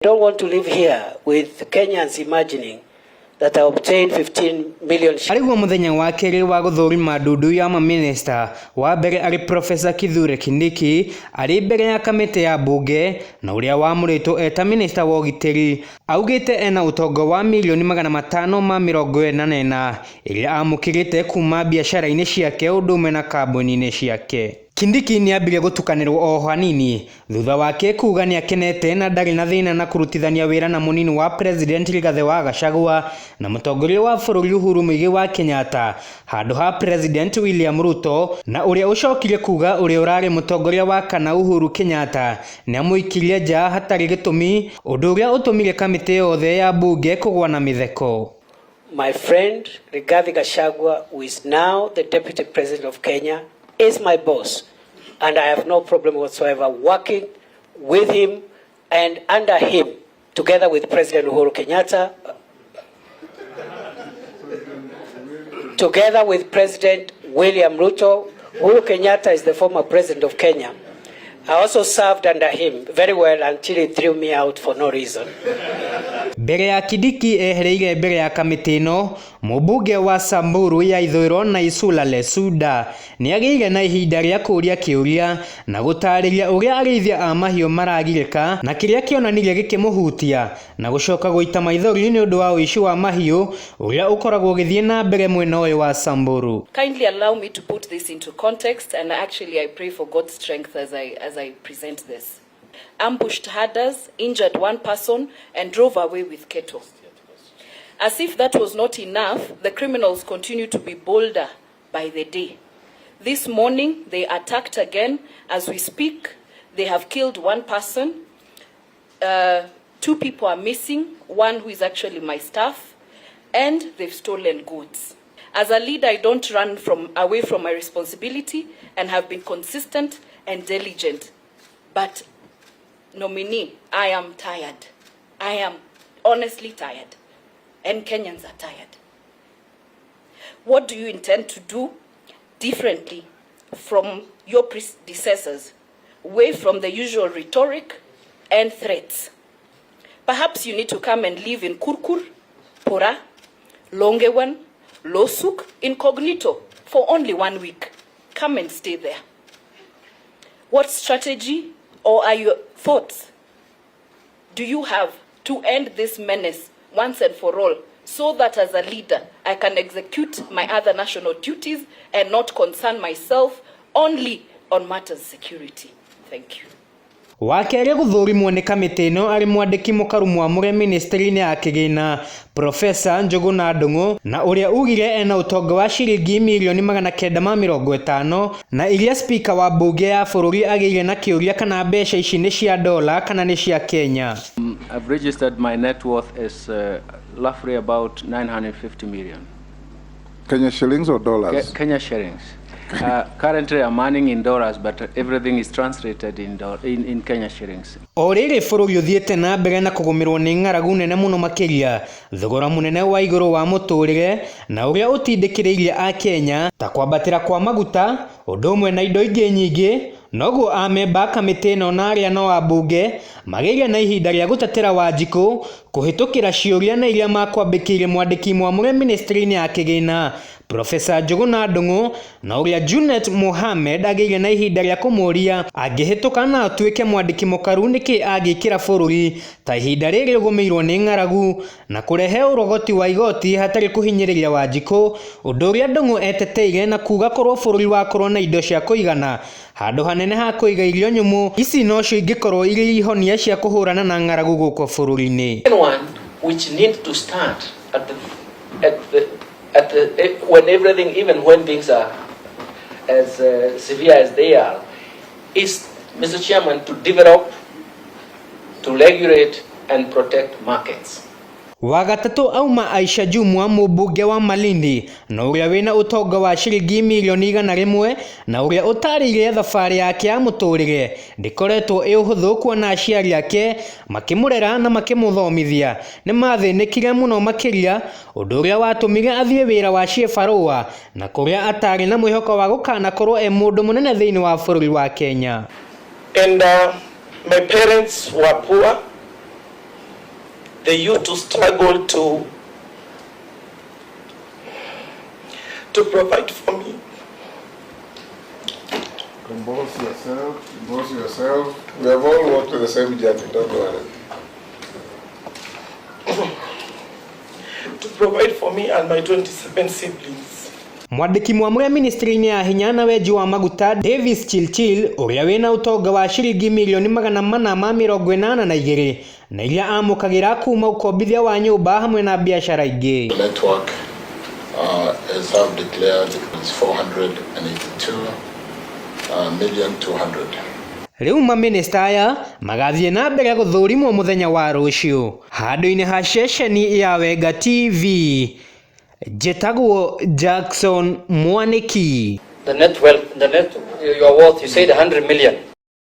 I don't want to live here with Kenyans imagining that I obtained 15 million. Ariguo muthenya wa keri wa guthurima ndundu ya Maminista wa mbere ari Professor Kithure Kindiki ari mbere ya kamiti ya bunge na uria wamuritwo eta Minister wa ugitiri augite ena utongo wa milioni 544 iria amukirite kuma biashara-ini ciake undume na kambuni-ini ciake. Kindiki ni ambire gutukanirwo o hanini thutha wake kuga ni akenete na ndari na thina na kurutithania wira na munini wa President Rigathi wa Gachagua na mutongoria wa bururi Uhuru Muigai wa Kenyatta handu ha President William Ruto, na uria ucokire kuga uria urari mutongoria wa kana Uhuru Kenyatta ni amuikirie nja hatari gitumi, undu uria utumire kamiti yothe ya bunge kugwa na mitheko. My friend Rigathi Gachagua, who is now the Deputy President of Kenya, is my boss, and I have no problem whatsoever working with him and under him, together with President Uhuru Kenyatta, together with President William Ruto. Uhuru Kenyatta is the former President of Kenya. I also served under him very well until he threw me out for no reason. Mbere ya Kindiki ehereire mbere ya kamiti ino, mubunge wa Samburu ya Ithũĩro na Isula Lesuda ni agĩire na ihinda rĩa kũria kĩũria na gũtarĩria ũrĩa arĩithia a mahiũ maragirĩka na kĩrĩa kĩonanirie gĩkĩmũhutia na gũcoka gũita maithori nĩ ũndũ wa ũici wa mahiũ ũrĩa ũkoragwo ũgĩthiĩ na mbere mwena ũyũ wa Samburu. Kindly allow me to put this into context, and actually I pray for God's strength as I present this. Ambushed herders, injured one person, and drove away with cattle. As if that was not enough, the criminals continue to be bolder by the day. This morning, they attacked again. As we speak, they have killed one person. 2 people are missing, one who is actually my staff, and they've stolen goods. As a leader, I don't run away from my responsibility and have been consistent and diligent. But nominee, I am tired. I am honestly tired. And Kenyans are tired. What do you intend to do differently from your predecessors, away from the usual rhetoric and threats? Perhaps you need to come and live in Kurkur, Pora, Longewan, Losuk, incognito for only 1 week. Come and stay there. What strategy or are your thoughts do you have to end this menace once and for all, so that as a leader I can execute my other national duties and not concern myself only on matters security? Thank you. Wakere guthurimwo ni kamiti ino ari mwandiki mukarumu AMURE ministry-ini ya kigina Professor Njuguna Ndung'u, na uria ugire ena utongo wa ciringi milioni 950 na iria speaker wa bunge ya bururi agire na kiuria kana mbeca ici ni cia dola kana ni cia Kenya. I've registered my net worth as roughly about 950 million. Kenya shillings or dollars? Kenya shillings. Currently I'm earning in dollars, but everything is translated in Kenya shillings. Oriri bururi uthiete na mbere na kugumirwo ni ng'aragu nene muno makiria, thogora munene wa iguru wa muturire na uria utindikiriirie a Kenya ta kwambatira kwa maguta, undu umwe na indo ingi nyingi. Noguo amemba kamiti ino na aria no abunge magiire na ihinda ria gutatira Wanjiku kuhitukira ciuria na iria makwambikiire mwandiki wa AMURE ministry-ini ya kigina Professor Njuguna Ndung'u, na uria Junet Mohamed agiire na ihinda ria kumuria angihituka na atuike mwandiki mukaru niki agikira bururi ta ihinda riri ugumirwo ni ng'aragu na kurehe urogoti wa igoti hatari kuhinyiriria Wanjiku, undu uria Ndung'u eteteire na kuga korwo bururi wakorwo na indo cia kuigana handu hanene ha kuiga irio nyumu ici no cio ingikorwo iri ihonia cia kuhurana na ng'aragu guko bururi-ini. Which need to start when everything, even when things are as severe as they are, is, Mr. Chairman, to develop, to regulate and protect markets. Wagatatu auma Aisha Jumwa mubunge wa Malindi na uria wina utongo wa ciringi milioni 100 na uria utarire thabari yake ya muturire ndikoretwo ihuthu kuona aciari yake makimurera na makimuthomithia ni mathinikire muno makiria, undu uria watumire athie wira wa cibarua na kuria atari na mwihoko wa gukana korwo e mundu munene thiini wa bururi wa Kenya. And my parents were poor. the youth to struggle to provide for me. Compose yourself. We have all walked the same journey, don't worry. To provide for me and my 27 siblings. Mwandiki mwamure ministry-ini ya hinya na weji wa maguta Davis Chilchil uria wina utonga wa shilingi milioni 482 na iria amukagira kuma ukombithia wa nyumba hamwe na biashara ingi. Network as have declared is 482,200,000. Riu maminista aya magathie na mbere guthurimwo muthenya wa rucio handu-ini ha ceceni ya Wenga TV. Jetagwo Jackson Mwaniki. Your worth, you said 100 million.